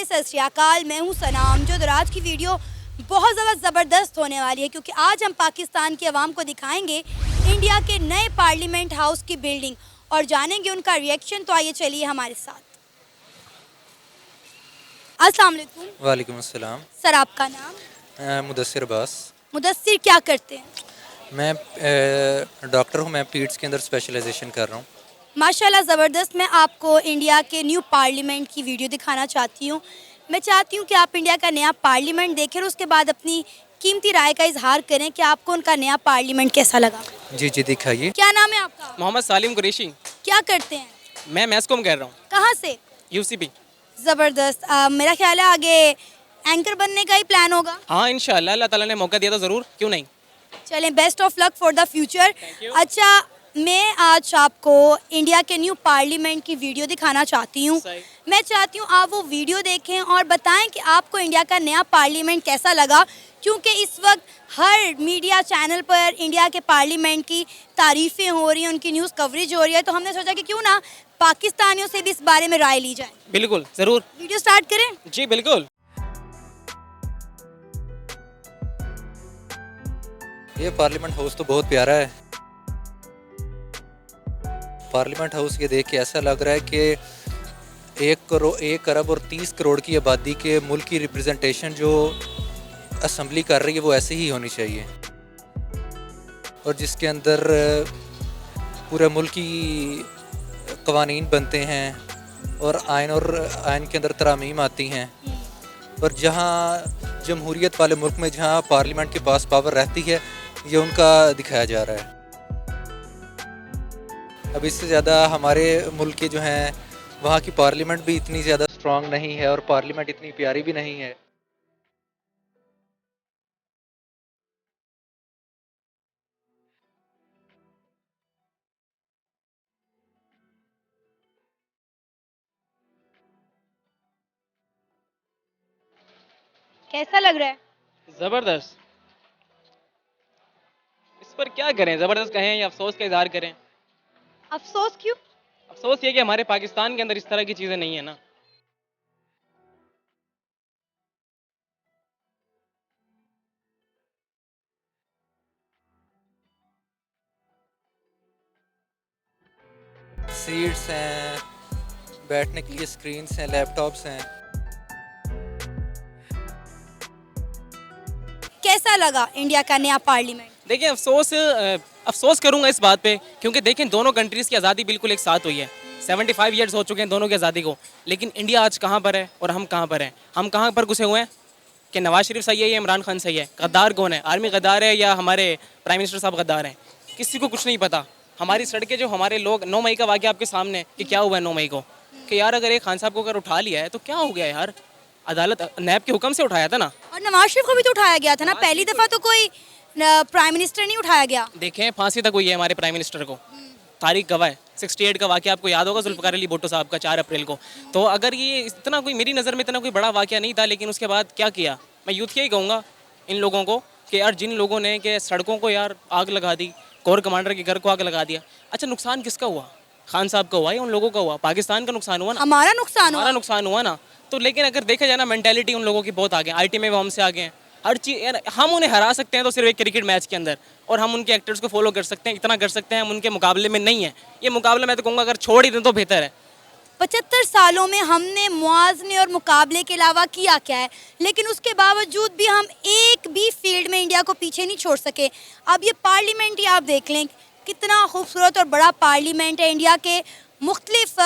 सत श्री अकाल, मैं हूँ सनाम। जो आज की वीडियो बहुत ज़्यादा ज़बरदस्त होने वाली है क्योंकि आज हम पाकिस्तान की आवाम को दिखाएंगे इंडिया के नए पार्लियामेंट हाउस की बिल्डिंग और जानेंगे उनका रिएक्शन। तो आइए चलिए हमारे साथ। अस्सलाम वालेकुम। वालेकुम अस्सलाम। सर, आपका नाम? मुदस्सिर अब्बास। मुदस्सिर, क्या करते हैं? मैं डॉक्टर हूँ। मैं पीड्स के अंदर स्पेशलाइजेशन कर रहा हूँ। माशाल्लाह ज़बरदस्त। मैं आपको इंडिया के न्यू पार्लियामेंट की वीडियो दिखाना चाहती हूँ। मैं चाहती हूँ कि आप इंडिया का नया पार्लियामेंट देखें और उसके बाद अपनी कीमती राय का इजहार करें कि आपको उनका नया पार्लियामेंट कैसा लगा। जी जी, दिखाइए। क्या नाम है आपका? मोहम्मद सालिम कुरैशी। क्या करते हैं? मैं मैस्कॉम कर रहा हूँ। कहाँ से? यूसीपी। ज़बरदस्त। मेरा ख्याल है आगे एंकर बनने का ही प्लान होगा। हाँ, इंशाल्लाह अल्लाह ताला ने मौका दिया तो ज़रूर, क्यों नहीं। चलें, best of luck for the future. अच्छा, मैं आज आपको इंडिया के न्यू पार्लियामेंट की वीडियो दिखाना चाहती हूँ। मैं चाहती हूँ आप वो वीडियो देखें और बताएं कि आपको इंडिया का नया पार्लियामेंट कैसा लगा, क्योंकि इस वक्त हर मीडिया चैनल पर इंडिया के पार्लियामेंट की तारीफ़ें हो रही हैं, उनकी न्यूज़ कवरेज हो रही है। तो हमने सोचा कि क्यों ना पाकिस्तानियों से भी इस बारे में राय ली जाए। बिल्कुल, ज़रूर। वीडियो स्टार्ट करें? जी बिल्कुल। ये पार्लियामेंट हाउस तो बहुत प्यारा है। पार्लियामेंट हाउस ये देख के ऐसा लग रहा है कि 1 अरब और 30 करोड़ की आबादी के मुल्क की रिप्रेजेंटेशन जो असम्बली कर रही है वो ऐसे ही होनी चाहिए, और जिसके अंदर पूरे मुल्क की कवानीन बनते हैं और आइन के अंदर तरामीम आती हैं। और जहाँ जमहूरियत वाले मुल्क में जहाँ पार्लियामेंट के पास पावर रहती है, ये उनका दिखाया जा रहा है। अब इससे ज़्यादा हमारे मुल्क के जो हैं वहाँ की पार्लियामेंट भी इतनी ज़्यादा स्ट्रॉन्ग नहीं है और पार्लियामेंट इतनी प्यारी भी नहीं है। कैसा लग रहा है? ज़बरदस्त। इस पर क्या करें, ज़बरदस्त कहें या अफसोस का इजहार करें। अफसोस क्यों? अफसोस ये कि हमारे पाकिस्तान के अंदर इस तरह की चीज़ें नहीं है ना। सीट्स हैं, बैठने के लिए स्क्रीन्स हैं, लैपटॉप्स हैं। कैसा लगा इंडिया का नया पार्लियामेंट? देखिए, अफसोस करूंगा इस बात पे, क्योंकि देखें दोनों कंट्रीज़ की आज़ादी बिल्कुल एक साथ हुई है। 75 ईयर्स हो चुके हैं दोनों की आज़ादी को, लेकिन इंडिया आज कहाँ पर है और हम कहाँ पर हैं। हम कहाँ पर घुसे हुए हैं कि नवाज शरीफ सही है या इमरान खान सही है। गद्दार कौन है? आर्मी गद्दार है या हमारे प्राइम मिनिस्टर साहब गद्दार हैं? किसी को कुछ नहीं पता। हमारी सड़कें, जो हमारे लोग, 9 मई का वाक़या आपके सामने कि क्या हुआ है 9 मई को, कि यार अगर एक खान साहब को अगर उठा लिया है तो क्या हो गया यार। अदालत नैब के हुक्म से उठाया था ना। और नवाज शरीफ को भी तो उठाया गया था ना। पहली दफ़ा तो कोई प्राइम मिनिस्टर नहीं उठाया गया। देखें, फांसी तक हुई है हमारे प्राइम मिनिस्टर को। तारीख गवाह है। 68 का वाक़या आपको याद होगा, जुल्फ़िकार अली भुट्टो साहब का 4 अप्रैल को। तो अगर ये इतना कोई, मेरी नज़र में इतना कोई बड़ा वाक़या नहीं था, लेकिन उसके बाद क्या किया। मैं यूथ क्या ही कहूँगा इन लोगों को कि यार जिन लोगों ने कि सड़कों को यार आग लगा दी, कोर कमांडर के घर को आग लगा दिया। अच्छा, नुकसान किसका हुआ? खान साहब का हुआ या उन लोगों का हुआ? पाकिस्तान का नुकसान हुआ ना। हमारा नुकसान हुआ। हमारा नुकसान हुआ ना। तो लेकिन अगर देखा जाए ना, मेंटालिटी उन लोगों की बहुत आगे। आईटी में वो हमसे आगे हैं। हर चीज़ यार, हम उन्हें हरा सकते हैं तो सिर्फ एक क्रिकेट मैच के अंदर, और हम उनके एक्टर्स को फॉलो कर सकते हैं, इतना कर सकते हैं। हम उनके मुकाबले में नहीं है। ये मुकाबला मैं तो कहूँगा अगर छोड़ ही दें तो बेहतर है। 75 सालों में हमने मुआवजे और मुकाबले के अलावा किया क्या है, लेकिन उसके बावजूद भी हम एक भी फील्ड में इंडिया को पीछे नहीं छोड़ सके। अब ये पार्लियामेंट ही आप देख लें, कितना खूबसूरत और बड़ा पार्लियामेंट है। इंडिया के मुख्तलिफ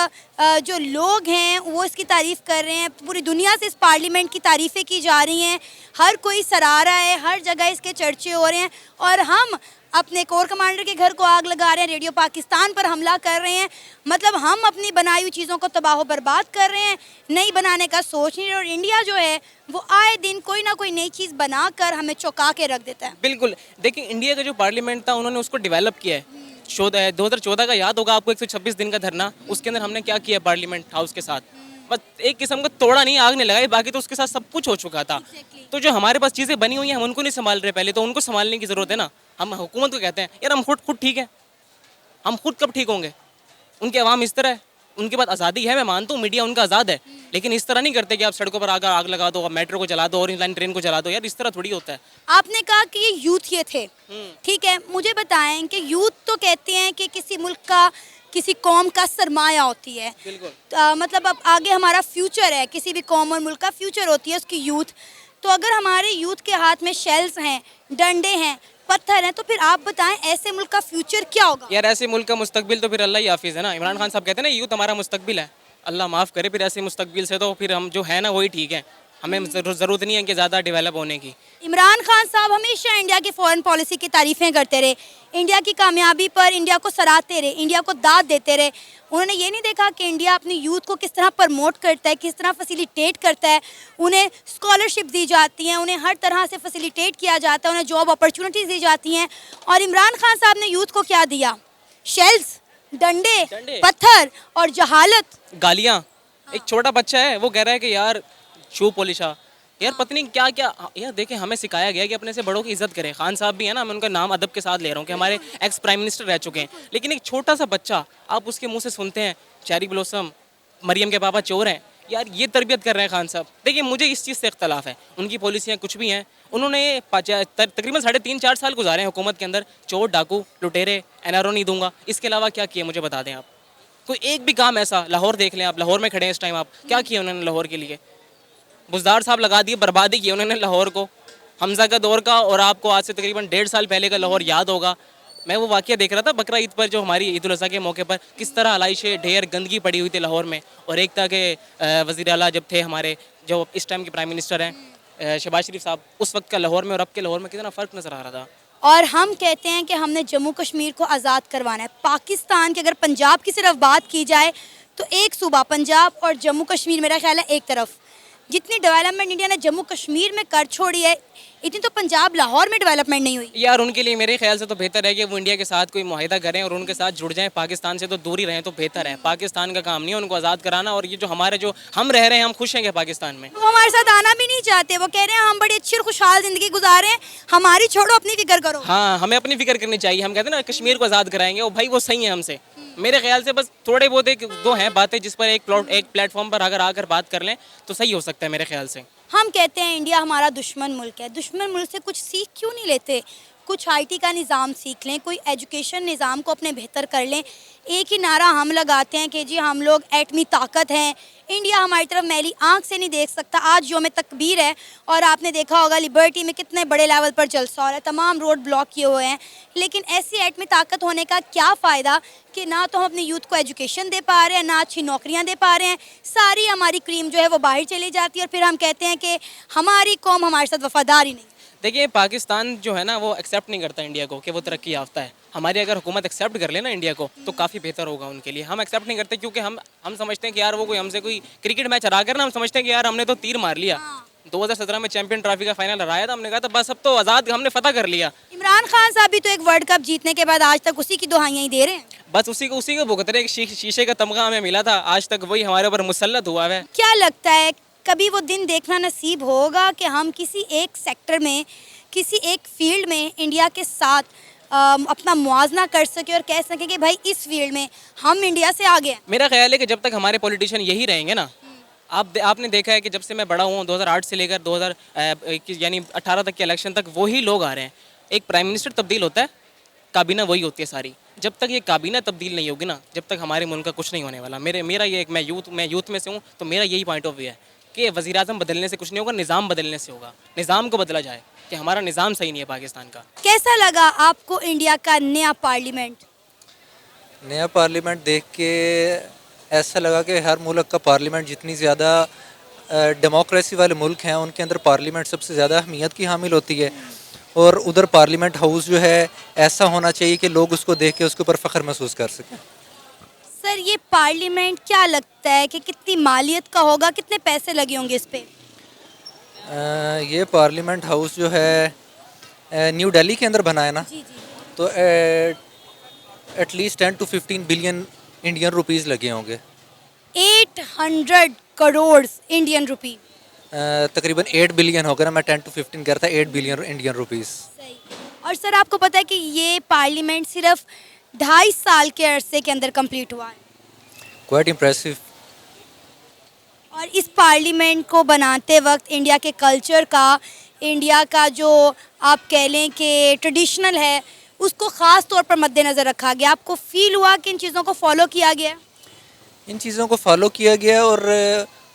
जो लोग हैं वो इसकी तारीफ़ कर रहे हैं। पूरी दुनिया से इस पार्लियामेंट की तारीफ़ें की जा रही हैं। हर कोई सराह रहा है, हर जगह इसके चर्चे हो रहे हैं। और हम अपने कोर कमांडर के घर को आग लगा रहे हैं, रेडियो पाकिस्तान पर हमला कर रहे हैं। मतलब हम अपनी बनाई हुई चीज़ों को तबाह बर्बाद कर रहे हैं, नई बनाने का सोच नहीं रहे। और इंडिया जो है वो आए दिन कोई ना कोई नई चीज़ बना कर हमें चौंका के रख देता है। बिल्कुल। देखिए, इंडिया का जो पार्लियामेंट था उन्होंने उसको डेवलप किया है। 2014 का याद होगा आपको, 126 दिन का धरना। उसके अंदर हमने क्या किया पार्लियामेंट हाउस के साथ, बस एक किस्म का तोड़ा नहीं, आग नहीं लगाई, बाकी तो उसके साथ सब कुछ हो चुका था। तो जो हमारे पास चीज़ें बनी हुई हैं हम उनको नहीं संभाल रहे, पहले तो उनको संभालने की ज़रूरत है ना। हम हुकूमत को कहते हैं यार हम खुद ठीक है। हम खुद कब ठीक होंगे? उनके अवाम इस तरह है, उनके पास आज़ादी है, मैं मानता हूँ मीडिया उनका आज़ाद है, लेकिन इस तरह नहीं करते कि आप सड़कों पर आकर आग लगा दो, मेट्रो को जला दो, ऑरेंज लाइन ट्रेन को जला दो। यार इस तरह थोड़ी होता है। आपने कहा कि ये यूथ ये थे, ठीक है, मुझे बताएं कि यूथ तो कहते हैं कि किसी मुल्क का, किसी कौम का सरमाया होती है। बिल्कुल। मतलब अब आगे हमारा फ्यूचर है, किसी भी कौम और मुल्क का फ्यूचर होती है उसकी यूथ। तो अगर हमारे यूथ के हाथ में शेल्स हैं, डंडे हैं, पत्थर हैं, तो फिर आप बताएं ऐसे मुल्क का फ्यूचर क्या होगा? यार ऐसे मुल्क का मुस्तकबिल तो फिर अल्लाह ही हाफिज़ है ना। इमरान खान साहब कहते हैं ना यूथ हमारा मुस्तकबिल है। अल्लाह माफ़ करे, फिर ऐसे मुस्तकबिल से तो फिर हम जो है ना वही ठीक है। हमें ज़रूरत नहीं है कि ज़्यादा डेवलप होने की। इमरान खान साहब हमेशा इंडिया की फॉरेन पॉलिसी की तारीफ़ें करते रहे, इंडिया की कामयाबी पर इंडिया को सराहते रहे, इंडिया को दाद देते रहे। उन्होंने ये नहीं देखा कि इंडिया अपनी यूथ को किस तरह प्रमोट करता है, किस तरह फैसिलिटेट करता है। उन्हें स्कॉलरशिप दी जाती हैं, उन्हें हर तरह से फैसिलिटेट किया जाता है, उन्हें जॉब अपॉर्चुनिटीज़ दी जाती हैं। और इमरान खान साहब ने यूथ को क्या दिया? शेल्स, डंडे, पत्थर और जहालत, गालियाँ। एक छोटा बच्चा है वो कह रहा है कि यार शू पॉलिशा, यार पता नहीं क्या क्या। यार देखें, हमें सिखाया गया है कि अपने से बड़ों की इज्जत करें। खान साहब भी है ना, मैं उनका नाम अदब के साथ ले रहा हूँ कि हमारे एक्स प्राइम मिनिस्टर रह चुके हैं, लेकिन एक छोटा सा बच्चा, आप उसके मुंह से सुनते हैं चेरी ब्लॉसम, मरियम के पापा चोर हैं। यार ये तरबियत कर रहे हैं खान साहब। देखिए मुझे इस चीज़ से इख्तलाफ है, उनकी पॉलिसियाँ कुछ भी हैं। उन्होंने तकरीबन 3.5-4 साल गुजारे हैं हुकूमत के अंदर। चोर, डाकू, लुटेरे, एनआरओ नहीं दूंगा, इसके अलावा क्या किए मुझे बता दें आप। कोई एक भी काम ऐसा, लाहौर देख लें आप, लाहौर में खड़े हैं इस टाइम आप, क्या किया उन्होंने लाहौर के लिए? बुज़दार साहब लगा दिए, बर्बादी की उन्होंने लाहौर को, हमजा का दौर का। और आपको आज से तकरीबन 1.5 साल पहले का लाहौर याद होगा। मैं वो वाक़या देख रहा था बकरा ईद पर, जो हमारी ईद उल अज़हा के मौके पर किस तरह आलाइशे ढेर गंदगी पड़ी हुई थी लाहौर में। और एक था कि वज़ीर आला जब थे हमारे, जो इस टाइम के प्राइम मिनिस्टर हैं शहबाज शरीफ साहब, उस वक्त का लाहौर में और अब के लाहौर में कितना फ़र्क नज़र आ रहा था। और हम कहते हैं कि हमने जम्मू कश्मीर को आज़ाद करवाना है। पाकिस्तान के अगर पंजाब की सिर्फ बात की जाए तो एक सूबा पंजाब और जम्मू कश्मीर मेरा ख्याल है एक तरफ। जितनी डेवलपमेंट इंडिया ने जम्मू कश्मीर में कर छोड़ी है, इतनी तो पंजाब लाहौर में डेवलपमेंट नहीं हुई। यार उनके लिए मेरे ख्याल से तो बेहतर है कि वो इंडिया के साथ कोई मुआहिदा करें और उनके साथ जुड़ जाएं। पाकिस्तान से तो दूर ही रहें तो बेहतर है। पाकिस्तान का काम नहीं है उनको आज़ाद कराना। और ये जो हमारे, जो हम रह रहे हैं, हम खुश हैं कि पाकिस्तान में। वो हमारे साथ आना भी नहीं चाहते, वो कह रहे हैं हम बड़ी अच्छी और खुशहाल ज़िंदगी गुजार रहे हैं, हमारी छोड़ो, अपनी फिक्र करो। हाँ, हमें अपनी फिक्र करनी चाहिए। हम कहते हैं ना कश्मीर को आज़ाद कराएंगे, वो भाई वो सही है हमसे। मेरे ख्याल से बस थोड़े बहुत एक दो हैं बातें जिस पर एक प्लेटफॉर्म पर अगर आकर बात कर लें तो सही हो सकता है मेरे ख्याल से। हम कहते हैं इंडिया हमारा दुश्मन मुल्क है, दुश्मन मुल्क से कुछ सीख क्यों नहीं लेते? कुछ आईटी का निज़ाम सीख लें, कोई एजुकेशन निज़ाम को अपने बेहतर कर लें। एक ही नारा हम लगाते हैं कि जी हम लोग एटमी ताकत हैं, इंडिया हमारी तरफ मैली आंख से नहीं देख सकता। आज यौम तकबीर है और आपने देखा होगा लिबर्टी में कितने बड़े लेवल पर जलसा हो रहा है, तमाम रोड ब्लॉक किए हुए हैं। लेकिन ऐसी एटमी ताकत होने का क्या फ़ायदा कि ना तो हम अपने यूथ को एजुकेशन दे पा रहे हैं, ना अच्छी नौकरियां दे पा रहे हैं। सारी हमारी क्रीम जो है वो बाहर चली जाती है और फिर हम कहते हैं कि हमारी कौम हमारे साथ वफादार ही नहीं। देखिए पाकिस्तान जो है ना वो एक्सेप्ट नहीं करता इंडिया को कि वो तरक्की याफ्ता है। हमारी अगर हुकूमत एक्सेप्ट कर लेना इंडिया को तो काफ़ी बेहतर होगा उनके लिए। हम एक्सेप्ट नहीं करते क्योंकि हम समझते हैं कि यार वो कोई हमसे कोई क्रिकेट मैच हरा कर ना, हम समझते हैं कि यार हमने तो तीर मार लिया। 2017 में चैंपियन ट्रॉफी का फाइनल हराया था, हमने कहा था बस अब तो आज़ाद, हमने फतह कर लिया। इमरान खान साहब भी तो एक वर्ल्ड कप जीतने के बाद आज तक उसी की दुहाइयाँ ही दे रहे हैं। बस उसी को भुगत रहे। शीशे का तमगा हमें मिला था, आज तक वही हमारे ऊपर मुसल्लत हुआ है। क्या लगता है कभी वो दिन देखना नसीब होगा कि हम किसी एक सेक्टर में, किसी एक फील्ड में इंडिया के साथ अपना मुआवजा कर सके और कह सके कि भाई इस फील्ड में हम इंडिया से आगे हैं? मेरा ख्याल है कि जब तक हमारे पॉलिटिशियन यही रहेंगे ना, आपने देखा है कि जब से मैं बड़ा हूँ 2008 से लेकर 2021 यानी 18 तक के इलेक्शन तक वही लोग आ रहे हैं। एक प्राइम मिनिस्टर तब्दील होता है, काबीना वही होती है सारी। जब तक ये काबीना तब्दील नहीं होगी ना, जब तक हमारे मुल्क का कुछ नहीं होने वाला। मेरा ये मैं यूथ में से हूँ तो मेरा यही पॉइंट ऑफ व्यू है कि वज़ीर आज़म बदलने से कुछ नहीं होगा, निज़ाम बदलने से होगा। निज़ाम को बदला जाए कि हमारा निज़ाम सही नहीं है पाकिस्तान का। कैसा लगा आपको इंडिया का नया पार्लियामेंट? नया पार्लियामेंट देख के ऐसा लगा कि हर मुल्क का पार्लियामेंट, जितनी ज़्यादा डेमोक्रेसी वाले मुल्क हैं उनके अंदर पार्लियामेंट सबसे ज़्यादा अहमियत की हामिल होती है। और उधर पार्लियामेंट हाउस जो है ऐसा होना चाहिए कि लोग उसको देख के उसके ऊपर फ़ख्र महसूस कर सकें। सर ये पार्लियामेंट क्या लगता है कि कितनी मालियत का होगा, कितने पैसे लगे होंगे इस पे? ये पार्लियामेंट हाउस जो है न्यू दिल्ली के अंदर बना है ना, जी जी। तो at least 10 to 15 billion Indian rupees लगे होंगे। 800 करोड़ इंडियन रुपी। तकरीबन 8 बिलियन होगा ना, मैं 10 to 15 कह रहा था, 8 बिलियन इंडियन रुपीज़। सही। और सर आपको पता है कि ये पार्लियामेंट सिर्फ 2.5 साल के अरसे के अंदर कंप्लीट हुआ है। Quite impressive. और इस पार्लियामेंट को बनाते वक्त इंडिया के कल्चर का, इंडिया का जो आप कह लें कि ट्रेडिशनल है, उसको ख़ास तौर पर मद्देनज़र रखा गया। आपको फील हुआ कि इन चीज़ों को फॉलो किया गया? इन चीज़ों को फॉलो किया गया और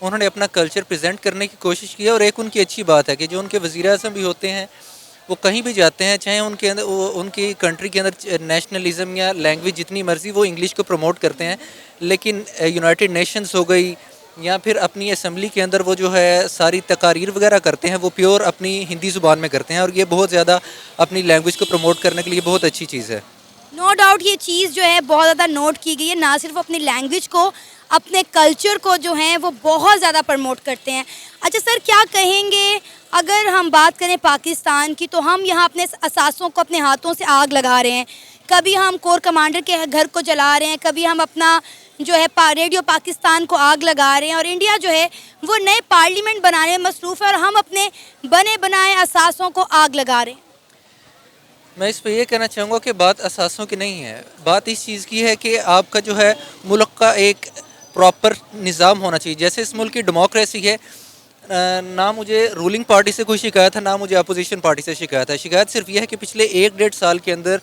उन्होंने अपना कल्चर प्रेजेंट करने की कोशिश की। और एक उनकी अच्छी बात है कि जो उनके वज़ीर आज़म भी होते हैं वो कहीं भी जाते हैं, चाहे उनके अंदर उनकी कंट्री के अंदर नेशनलिज्म या लैंग्वेज जितनी मर्ज़ी, वो इंग्लिश को प्रमोट करते हैं। लेकिन यूनाइटेड नेशंस हो गई या फिर अपनी असम्बली के अंदर वो जो है सारी तकारीर वगैरह करते हैं वो प्योर अपनी हिंदी ज़ुबान में करते हैं। और ये बहुत ज़्यादा अपनी लैंग्वेज को प्रमोट करने के लिए बहुत अच्छी चीज़ है। नो डाउट ये चीज़ जो है बहुत ज़्यादा नोट की गई है। ना सिर्फ अपनी लैंग्वेज को, अपने कल्चर को जो है वो बहुत ज़्यादा प्रमोट करते हैं। अच्छा सर, क्या कहेंगे अगर हम बात करें पाकिस्तान की, तो हम यहाँ अपने असासों को अपने हाथों से आग लगा रहे हैं। कभी हम कोर कमांडर के घर को जला रहे हैं, कभी हम अपना जो है रेडियो पाकिस्तान को आग लगा रहे हैं। और इंडिया जो है वो नए पार्लियामेंट बनाने में मसरूफ़ है और हम अपने बने बनाए असासों को आग लगा रहे हैं। मैं इस पर यह कहना चाहूँगा कि बात असासों की नहीं है, बात इस चीज़ की है कि आपका जो है मुल्क का एक प्रॉपर निज़ाम होना चाहिए। जैसे इस मुल्क की डेमोक्रेसी है, ना मुझे रूलिंग पार्टी से कोई शिकायत है, ना मुझे अपोजिशन पार्टी से शिकायत है। शिकायत सिर्फ यह है कि पिछले 1-1.5 साल के अंदर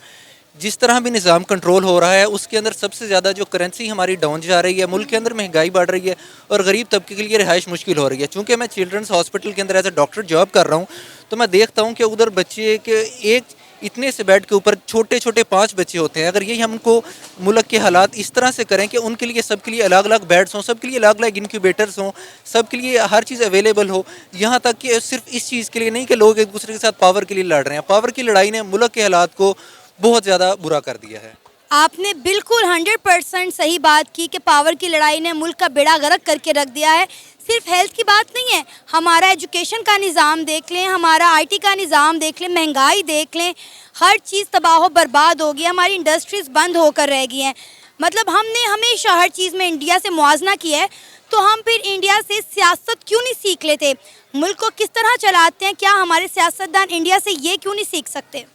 जिस तरह भी निज़ाम कंट्रोल हो रहा है उसके अंदर सबसे ज़्यादा जो करेंसी हमारी डाउन जा रही है, मुल्क के अंदर महंगाई बढ़ रही है और गरीब तबके के लिए रिहाइश मुश्किल हो रही है। चूँकि मैं चिल्ड्रंस हॉस्पिटल के अंदर एज ए डॉक्टर जॉब कर रहा हूँ, तो मैं देखता हूँ कि उधर बच्चे के एक इतने से बेड के ऊपर छोटे छोटे 5 बच्चे होते हैं। अगर यही हम उनको मुल्क के हालात इस तरह से करें कि उनके लिए सबके लिए अलग अलग बेड्स हों, सबके लिए अलग अलग इनक्यूबेटर्स हों, सबके लिए हर चीज़ अवेलेबल हो, यहाँ तक कि सिर्फ इस चीज़ के लिए नहीं कि लोग एक दूसरे के साथ पावर के लिए लड़ रहे हैं। पावर की लड़ाई ने मुल्क के हालात को बहुत ज़्यादा बुरा कर दिया है। आपने बिल्कुल 100% सही बात की कि पावर की लड़ाई ने मुल्क का बेड़ा गर्क करके रख दिया है। सिर्फ हेल्थ की बात नहीं है, हमारा एजुकेशन का निज़ाम देख लें, हमारा आईटी का निज़ाम देख लें, महंगाई देख लें, हर चीज़ तबाह बर्बाद हो गई, हमारी इंडस्ट्रीज़ बंद होकर रह गई हैं। मतलब हमने हमेशा हर चीज़ में इंडिया से मुआवजा किया है, तो हम फिर इंडिया से सियासत क्यों नहीं सीख लेते? मुल्क को किस तरह चलाते हैं, क्या हमारे सियासतदान इंडिया से ये क्यों नहीं सीख सकते?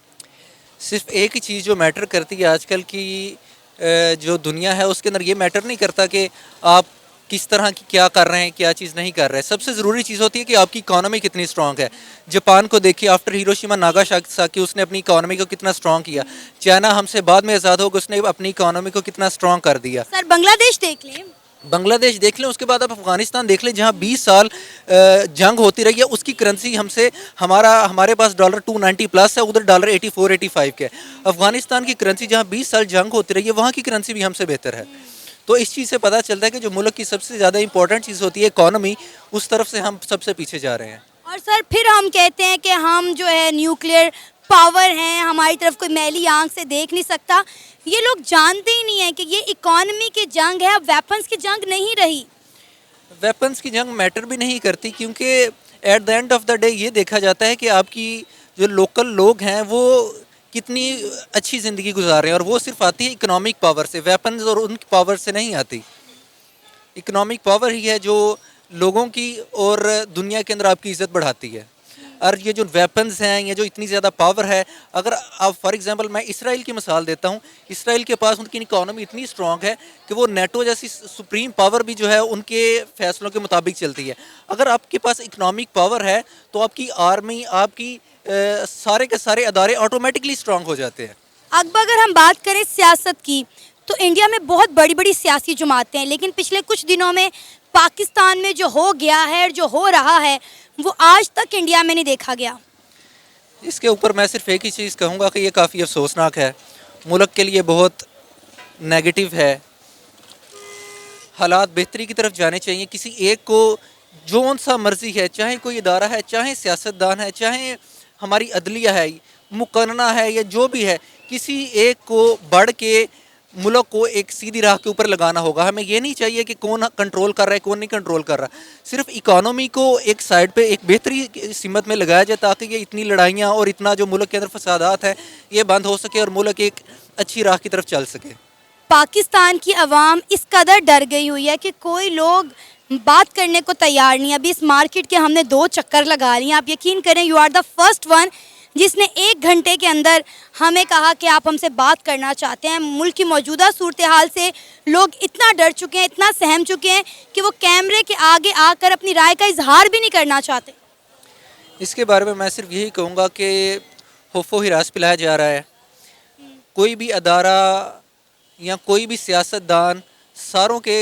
सिर्फ एक ही चीज़ जो मैटर करती है आजकल की जो दुनिया है उसके अंदर, ये मैटर नहीं करता कि आप किस तरह की क्या कर रहे हैं, क्या चीज़ नहीं कर रहे हैं। सबसे ज़रूरी चीज़ होती है कि आपकी इकॉनमी कितनी स्ट्रॉन्ग है। जापान को देखिए, आफ्टर हिरोशिमा नागासाकी उसने अपनी इकॉनमी को कितना स्ट्रॉन्ग किया। चाइना हमसे बाद में आज़ाद होकर उसने अपनी इकॉनमी को कितना स्ट्रॉन्ग कर दिया। सर बांग्लादेश देख लें, बांग्लादेश देख लें, उसके बाद आप अफगानिस्तान देख लें जहाँ 20 साल जंग होती रही है, उसकी करेंसी हमसे हमारे पास $290 प्लस है, उधर $84-85 के। अफगानिस्तान की करेंसी जहाँ 20 साल जंग होती रही है वहाँ की करेंसी भी हमसे बेहतर है। तो इस चीज़ से पता चलता है कि जो मुल्क की सबसे ज़्यादा इंपॉर्टेंट चीज़ होती है इकॉनमी, उस तरफ से हम सबसे पीछे जा रहे हैं। और सर फिर हम कहते हैं कि हम जो है न्यूक्लियर पावर हैं, हमारी तरफ कोई मैली आंख से देख नहीं सकता। ये लोग जानते ही नहीं है कि ये इकॉनमी की जंग है, अब वेपन्स की जंग नहीं रही। वेपन्स की जंग मैटर भी नहीं करती, क्योंकि at the end of the day ये देखा जाता है कि आपकी जो लोकल लोग हैं वो कितनी अच्छी ज़िंदगी गुजार रहे हैं, और वो सिर्फ आती है इकोनॉमिक पावर से, वेपन्स और उनकी पावर से नहीं आती। इकोनॉमिक पावर ही है जो लोगों की और दुनिया के अंदर आपकी इज़्ज़त बढ़ाती है। और ये जो वेपन्स हैं, ये जो इतनी ज़्यादा पावर है, अगर आप फॉर एग्जांपल मैं इसराइल की मिसाल देता हूँ, इसराइल के पास उनकी इकॉनमी इतनी स्ट्रॉन्ग है कि वो नेटो जैसी सुप्रीम पावर भी जो है उनके फैसलों के मुताबिक चलती है। अगर आपके पास इकनॉमिक पावर है तो आपकी आर्मी, आपकी सारे के सारे अदारे ऑटोमेटिकली स्ट्रॉन्ग हो जाते हैं। अब अगर हम बात करें सियासत की, तो इंडिया में बहुत बड़ी बड़ी सियासी जमातें हैं, लेकिन पिछले कुछ दिनों में पाकिस्तान में जो हो गया है और जो हो रहा है वो आज तक इंडिया में नहीं देखा गया। इसके ऊपर मैं सिर्फ एक ही चीज़ कहूँगा कि ये काफ़ी अफसोसनाक है, मुल्क के लिए बहुत नेगेटिव है। हालात बेहतरी की तरफ जाने चाहिए। किसी एक को जो सा मर्जी है, चाहे कोई इदारा है, चाहे सियासतदान है, चाहे हमारी अदलिया है, मुकन्ना है, या जो भी है, किसी एक को बढ़ के मुल्क को एक सीधी राह के ऊपर लगाना होगा। हमें ये नहीं चाहिए कि कौन कंट्रोल कर रहा है, कौन नहीं कंट्रोल कर रहा। सिर्फ इकॉनमी को एक साइड पे एक बेहतरी सिमत में लगाया जाए, ताकि ये इतनी लड़ाइयाँ और इतना जो मुल्क के अंदर फसादात है ये बंद हो सके और मुल्क एक अच्छी राह की तरफ चल सके। पाकिस्तान की आवाम इस कदर डर गई हुई है कि कोई लोग बात करने को तैयार नहीं है। अभी इस मार्केट के हमने 2 चक्कर लगा लिए हैं। आप यकीन करें, you are the first one जिसने 1 घंटे के अंदर हमें कहा कि आप हमसे बात करना चाहते हैं। मुल्क की मौजूदा सूरत हाल से लोग इतना डर चुके हैं, इतना सहम चुके हैं कि वो कैमरे के आगे आकर अपनी राय का इजहार भी नहीं करना चाहते। इसके बारे में मैं सिर्फ यही कहूँगा कि खौफो हिरास पिलाया जा रहा है। कोई भी अदारा या कोई भी सियासतदान, सारों के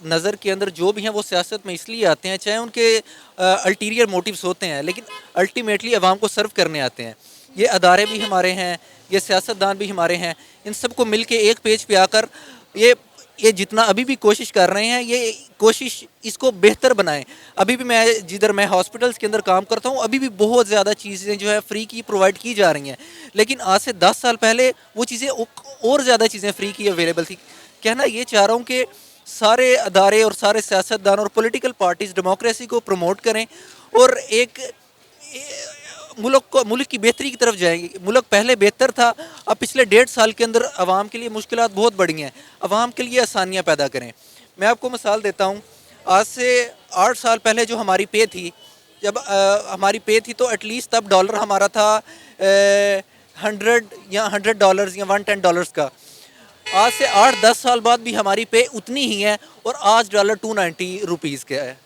नज़र के अंदर जो भी हैं वो सियासत में इसलिए आते हैं, चाहे उनके अल्टीरियर मोटिव्स होते हैं, लेकिन अल्टीमेटली आवाम को सर्व करने आते हैं। ये अदारे भी हमारे हैं, ये सियासतदान भी हमारे हैं। इन सबको मिल के एक पेज पे आकर ये जितना अभी भी कोशिश कर रहे हैं, ये कोशिश इसको बेहतर बनाएं। अभी भी जिधर मैं हॉस्पिटल्स के अंदर काम करता हूँ, अभी भी बहुत ज़्यादा चीज़ें जो है फ्री की प्रोवाइड की जा रही हैं, लेकिन आज से 10 साल पहले वो चीज़ें और ज़्यादा चीज़ें फ्री की अवेलेबल थी। कहना ये चाह रहा हूँ कि सारे अदारे और सारे सियासतदान और पॉलिटिकल पार्टीज़ डेमोक्रेसी को प्रमोट करें और एक मुल्क की बेहतरी की तरफ जाएंगे। मुल्क पहले बेहतर था, अब पिछले 1.5 साल के अंदर आवाम के लिए मुश्किलात बहुत बढ़ी हैं। आवाम के लिए आसानियाँ पैदा करें। मैं आपको मिसाल देता हूँ, आज से 8 साल पहले जो हमारी पे थी, जब हमारी पे थी तो एटलीस्ट तब डॉलर हमारा था 100 या $100 या $110 का। आज से 8-10 साल बाद भी हमारी पे उतनी ही है और आज डॉलर 290 रुपीज़ का है।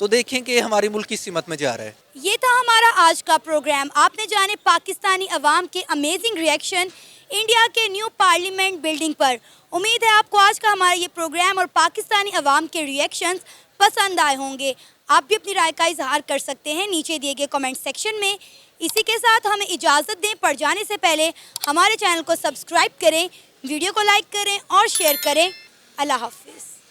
तो देखें कि हमारी मुल्क किस सीमत में जा रहा है। ये था हमारा आज का प्रोग्राम। आपने जाने पाकिस्तानी अवाम के अमेजिंग रिएक्शन इंडिया के न्यू पार्लियामेंट बिल्डिंग पर। उम्मीद है आपको आज का हमारा ये प्रोग्राम और पाकिस्तानी अवाम के रिएक्शंस पसंद आए होंगे। आप भी अपनी राय का इजहार कर सकते हैं नीचे दिए गए कमेंट सेक्शन में। इसी के साथ हमें इजाज़त दें। पर जाने से पहले हमारे चैनल को सब्सक्राइब करें, वीडियो को लाइक करें और शेयर करें। अल्लाह हाफिज़।